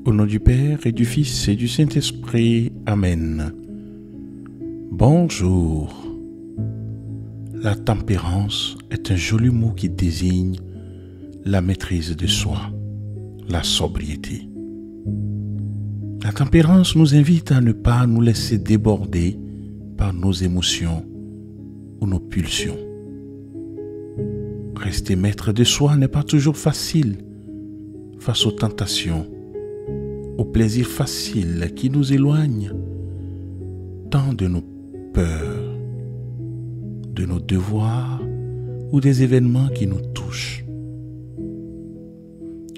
Au nom du Père et du Fils et du Saint-Esprit. Amen. Bonjour. La tempérance est un joli mot qui désigne la maîtrise de soi, la sobriété. La tempérance nous invite à ne pas nous laisser déborder par nos émotions ou nos pulsions. Rester maître de soi n'est pas toujours facile face aux tentations, aux plaisirs faciles qui nous éloignent tant de nos peurs, de nos devoirs ou des événements qui nous touchent.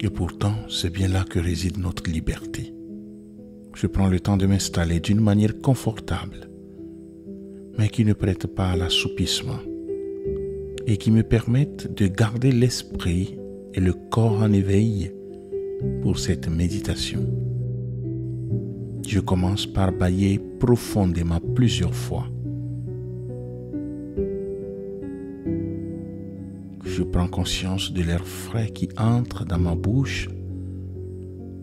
Et pourtant, c'est bien là que réside notre liberté. Je prends le temps de m'installer d'une manière confortable, mais qui ne prête pas à l'assoupissement et qui me permette de garder l'esprit et le corps en éveil pour cette méditation. Je commence par bâiller profondément plusieurs fois. Je prends conscience de l'air frais qui entre dans ma bouche,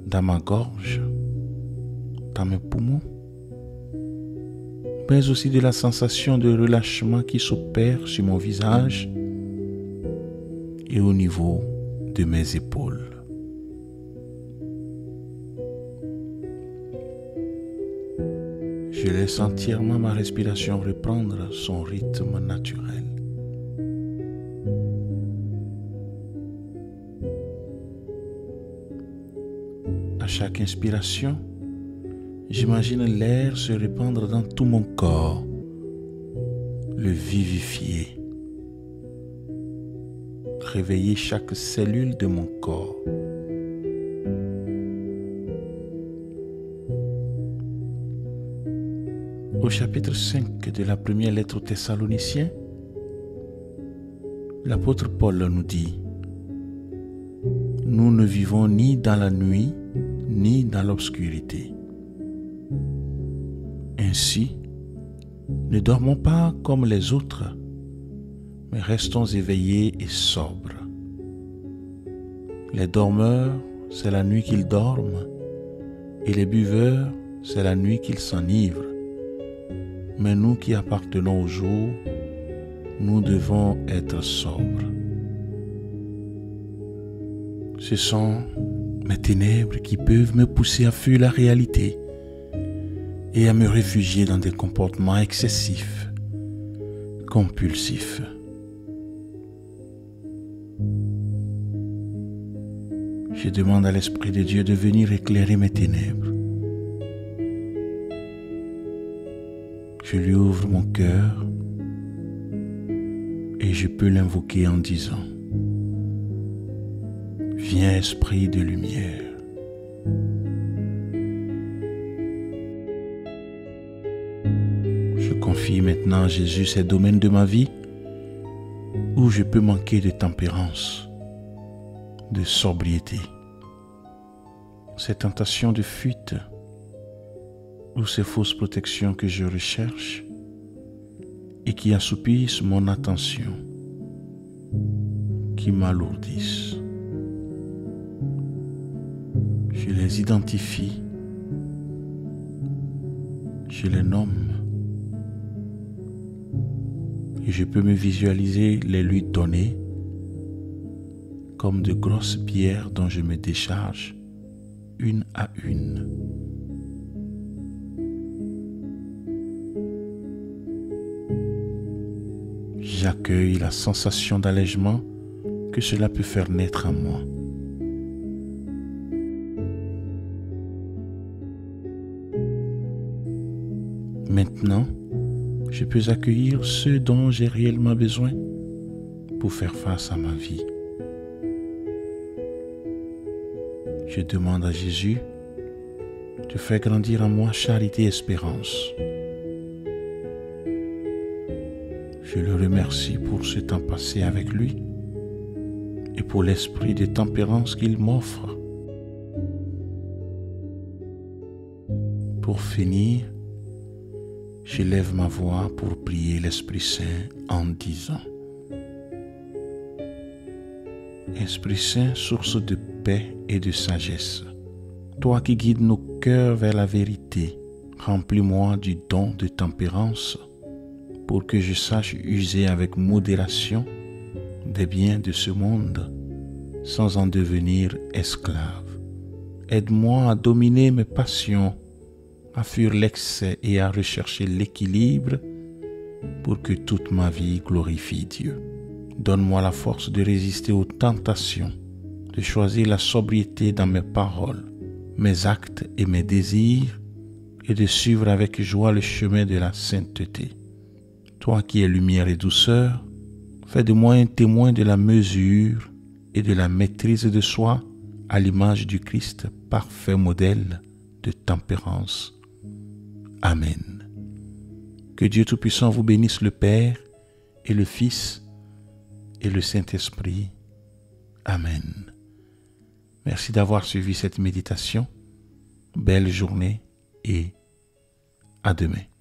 dans ma gorge, dans mes poumons, mais aussi de la sensation de relâchement qui s'opère sur mon visage et au niveau de mes épaules. Je laisse entièrement ma respiration reprendre son rythme naturel. À chaque inspiration, j'imagine l'air se répandre dans tout mon corps, le vivifier, réveiller chaque cellule de mon corps. Au chapitre 5 de la première lettre aux Thessaloniciens, l'apôtre Paul nous dit: « Nous ne vivons ni dans la nuit, ni dans l'obscurité. Ainsi, ne dormons pas comme les autres, mais restons éveillés et sobres. Les dormeurs, c'est la nuit qu'ils dorment, et les buveurs, c'est la nuit qu'ils s'enivrent. Mais nous qui appartenons au jour, nous devons être sobres. Ce sont mes ténèbres qui peuvent me pousser à fuir la réalité et à me réfugier dans des comportements excessifs, compulsifs. Je demande à l'Esprit de Dieu de venir éclairer mes ténèbres. Je lui ouvre mon cœur et je peux l'invoquer en disant: « Viens, Esprit de lumière. » Je confie maintenant à Jésus ces domaines de ma vie où je peux manquer de tempérance, de sobriété, ces tentations de fuite ou ces fausses protections que je recherche et qui assoupissent mon attention, qui m'alourdissent. Je les identifie, je les nomme et je peux me visualiser les lui donner comme de grosses pierres dont je me décharge une à une. J'accueille la sensation d'allègement que cela peut faire naître en moi. Maintenant, je peux accueillir ce dont j'ai réellement besoin pour faire face à ma vie. Je demande à Jésus de faire grandir en moi charité et espérance. Je le remercie pour ce temps passé avec lui et pour l'esprit de tempérance qu'il m'offre. Pour finir, je lève ma voix pour prier l'Esprit Saint en disant: Esprit Saint, source de paix et de sagesse, Toi qui guides nos cœurs vers la vérité, remplis-moi du don de tempérance pour que je sache user avec modération des biens de ce monde sans en devenir esclave. Aide-moi à dominer mes passions, à fuir l'excès et à rechercher l'équilibre pour que toute ma vie glorifie Dieu. Donne-moi la force de résister aux tentations, de choisir la sobriété dans mes paroles, mes actes et mes désirs, et de suivre avec joie le chemin de la sainteté. Toi qui es lumière et douceur, fais de moi un témoin de la mesure et de la maîtrise de soi à l'image du Christ, parfait modèle de tempérance. Amen. Que Dieu Tout-Puissant vous bénisse, le Père et le Fils et le Saint-Esprit. Amen. Merci d'avoir suivi cette méditation. Belle journée et à demain.